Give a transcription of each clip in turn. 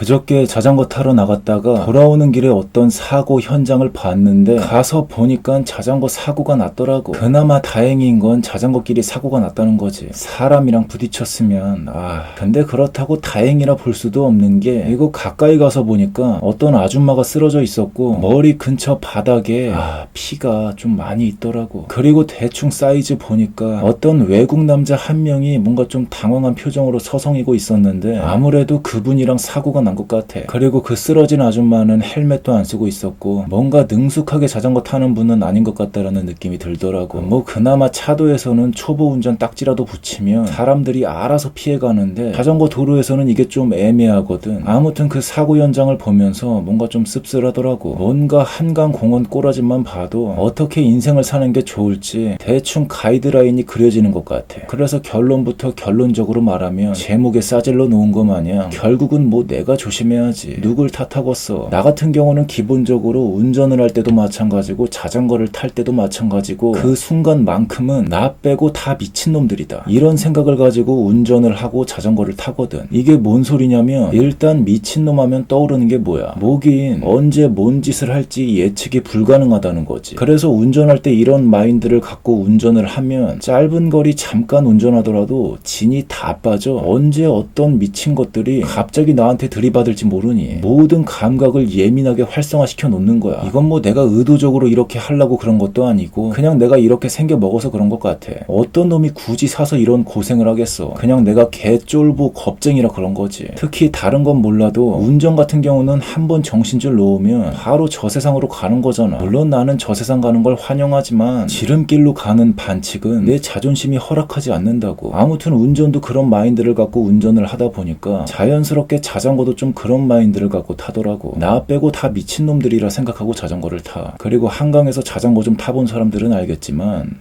그저께 자전거 타러 나갔다가 돌아오는 길에 어떤 사고 현장을 봤는데 가서 보니까 자전거 사고가 났더라고. 그나마 다행인 건 자전거끼리 사고가 났다는 거지. 사람이랑 부딪혔으면 근데 그렇다고 다행이라 볼 수도 없는 게 이거 가까이 가서 보니까 어떤 아줌마가 쓰러져 있었고 머리 근처 바닥에 피가 좀 많이 있더라고. 그리고 대충 사이즈 보니까 어떤 외국 남자 한 명이 뭔가 좀 당황한 표정으로 서성이고 있었는데 아무래도 그분이랑 사고가 난 것 같아. 그리고 그 쓰러진 아줌마는 헬멧도 안 쓰고 있었고 뭔가 능숙하게 자전거 타는 분은 아닌 것 같다라는 느낌이 들더라고. 뭐 그나마 차도에서는 초보 운전 딱지라도 붙이면 사람들이 알아서 피해가는데 자전거 도로에서는 이게 좀 애매하거든. 아무튼 그 사고 현장을 보면서 뭔가 좀 씁쓸하더라고. 뭔가 한강공원 꼬라지만 봐도 어떻게 인생을 사는 게 좋을지 대충 가이드라인이 그려지는 것 같아. 그래서 결론부터 결론적으로 말하면 제목에 싸질러 놓은 거 마냥 결국은 뭐 내가 조심해야지. 누굴 탓하겠어. 나 같은 경우는 기본적으로 운전을 할 때도 마찬가지고 자전거를 탈 때도 마찬가지고 그 순간만큼은 나 빼고 다 미친놈들이다. 이런 생각을 가지고 운전을 하고 자전거를 타거든. 이게 뭔 소리냐면 일단 미친놈 하면 떠오르는 게 뭐야. 뭐긴 언제 뭔 짓을 할지 예측이 불가능하다는 거지. 그래서 운전할 때 이런 마인드를 갖고 운전을 하면 짧은 거리 잠깐 운전하더라도 진이 다 빠져. 언제 어떤 미친 것들이 갑자기 나한테 들이받을지 모르니 모든 감각을 예민하게 활성화시켜 놓는 거야. 이건 뭐 내가 의도적으로 이렇게 하려고 그런 것도 아니고 그냥 내가 이렇게 생겨 먹어서 그런 것 같아. 어떤 놈이 굳이 사서 이런 고생을 하겠어. 그냥 내가 개쫄보 겁쟁이라 그런 거지. 특히 다른 건 몰라도 운전 같은 경우는 한번 정신줄 놓으면 바로 저 세상으로 가는 거잖아. 물론 나는 저 세상 가는 걸 환영하지만 지름길로 가는 반칙은 내 자존심이 허락하지 않는다고. 아무튼 운전도 그런 마인드를 갖고 운전을 하다 보니까 자연스럽게 자전거도 좀 그런 마인드를 갖고 타더라고. 나 빼고 다 미친놈들이라 생각하고 자전거를 타. 그리고 한강에서 자전거 좀 타본 사람들은 알겠지만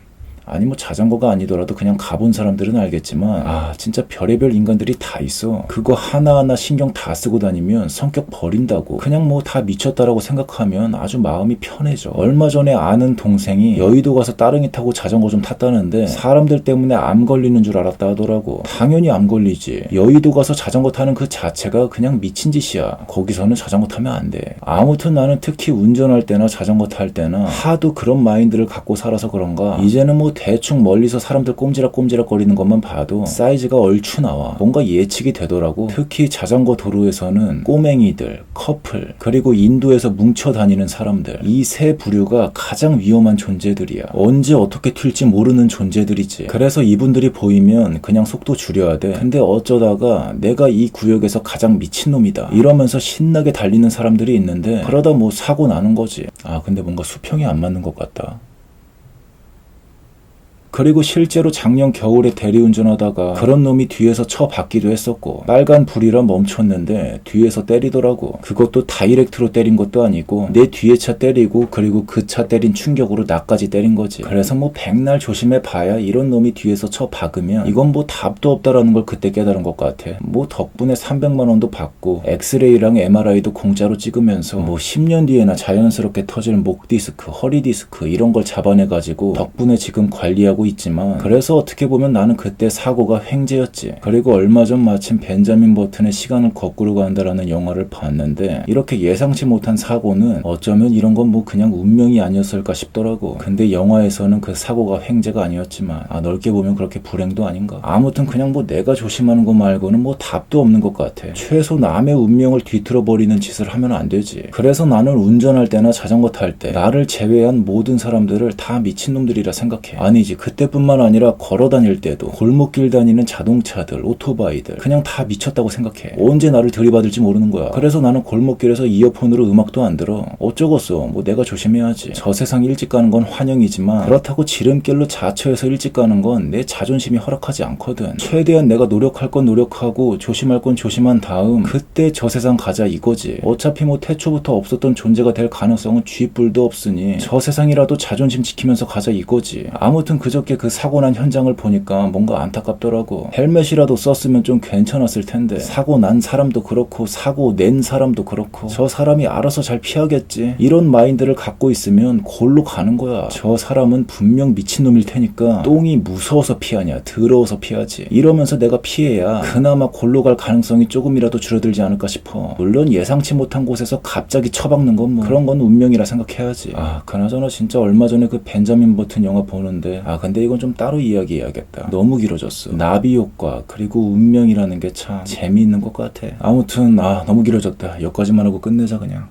아니 뭐 자전거가 아니더라도 그냥 가본 사람들은 알겠지만 진짜 별의별 인간들이 다 있어. 그거 하나하나 신경 다 쓰고 다니면 성격 버린다고. 그냥 뭐 다 미쳤다라고 생각하면 아주 마음이 편해져. 얼마 전에 아는 동생이 여의도 가서 따릉이 타고 자전거 좀 탔다는데 사람들 때문에 암 걸리는 줄 알았다 하더라고. 당연히 암 걸리지. 여의도 가서 자전거 타는 그 자체가 그냥 미친 짓이야. 거기서는 자전거 타면 안 돼. 아무튼 나는 특히 운전할 때나 자전거 탈 때나 하도 그런 마인드를 갖고 살아서 그런가 이제는 뭐 대충 멀리서 사람들 꼼지락꼼지락 거리는 것만 봐도 사이즈가 얼추 나와. 뭔가 예측이 되더라고. 특히 자전거 도로에서는 꼬맹이들, 커플, 그리고 인도에서 뭉쳐 다니는 사람들, 이 세 부류가 가장 위험한 존재들이야. 언제 어떻게 튈지 모르는 존재들이지. 그래서 이분들이 보이면 그냥 속도 줄여야 돼. 근데 어쩌다가 내가 이 구역에서 가장 미친놈이다 이러면서 신나게 달리는 사람들이 있는데 그러다 뭐 사고 나는 거지. 근데 뭔가 수평이 안 맞는 것 같다. 그리고 실제로 작년 겨울에 대리운전하다가 그런 놈이 뒤에서 쳐받기도 했었고 빨간 불이라 멈췄는데 뒤에서 때리더라고. 그것도 다이렉트로 때린 것도 아니고 내 뒤에 차 때리고 그리고 그 차 때린 충격으로 나까지 때린 거지. 그래서 뭐 백날 조심해 봐야 이런 놈이 뒤에서 쳐박으면 이건 뭐 답도 없다라는 걸 그때 깨달은 것 같아. 뭐 덕분에 300만 원도 받고 엑스레이랑 MRI도 공짜로 찍으면서 뭐 10년 뒤에나 자연스럽게 터질 목 디스크, 허리 디스크 이런 걸 잡아내가지고 덕분에 지금 관리하고 있지만 그래서 어떻게 보면 나는 그때 사고가 횡재였지. 그리고 얼마 전 마침 벤자민 버튼의 시간을 거꾸로 간다라는 영화를 봤는데 이렇게 예상치 못한 사고는 어쩌면 이런 건 뭐 그냥 운명이 아니었을까 싶더라고. 근데 영화에서는 그 사고가 횡재가 아니었지만 넓게 보면 그렇게 불행도 아닌가. 아무튼 그냥 뭐 내가 조심하는 거 말고는 뭐 답도 없는 것 같아. 최소 남의 운명을 뒤틀어 버리는 짓을 하면 안 되지. 그래서 나는 운전할 때나 자전거 탈 때 나를 제외한 모든 사람들을 다 미친놈들이라 생각해. 아니지 그때뿐만 아니라 걸어 다닐 때도 골목길 다니는 자동차들, 오토바이들 그냥 다 미쳤다고 생각해. 언제 나를 들이받을지 모르는 거야. 그래서 나는 골목길에서 이어폰으로 음악도 안 들어. 어쩌겠어. 뭐 내가 조심해야지. 저 세상 일찍 가는 건 환영이지만 그렇다고 지름길로 자처해서 일찍 가는 건 내 자존심이 허락하지 않거든. 최대한 내가 노력할 건 노력하고 조심할 건 조심한 다음 그때 저 세상 가자 이거지. 어차피 뭐 태초부터 없었던 존재가 될 가능성은 쥐뿔도 없으니 저 세상이라도 자존심 지키면서 가자 이거지. 아무튼 그저 그저께 그 사고 난 현장을 보니까 뭔가 안타깝더라고. 헬멧이라도 썼으면 좀 괜찮았을 텐데 사고 난 사람도 그렇고 사고 낸 사람도 그렇고 저 사람이 알아서 잘 피하겠지, 이런 마인드를 갖고 있으면 골로 가는 거야. 저 사람은 분명 미친놈일 테니까 똥이 무서워서 피하냐 더러워서 피하지, 이러면서 내가 피해야 그나마 골로 갈 가능성이 조금이라도 줄어들지 않을까 싶어. 물론 예상치 못한 곳에서 갑자기 처박는 건 뭐 그런 건 운명이라 생각해야지. 그나저나 진짜 얼마 전에 그 벤자민 버튼 영화 보는데 근데 이건 좀 따로 이야기해야겠다. 너무 길어졌어. 나비 효과 그리고 운명이라는 게 참 재미있는 것 같아. 아무튼 너무 길어졌다. 여기까지만 하고 끝내자 그냥.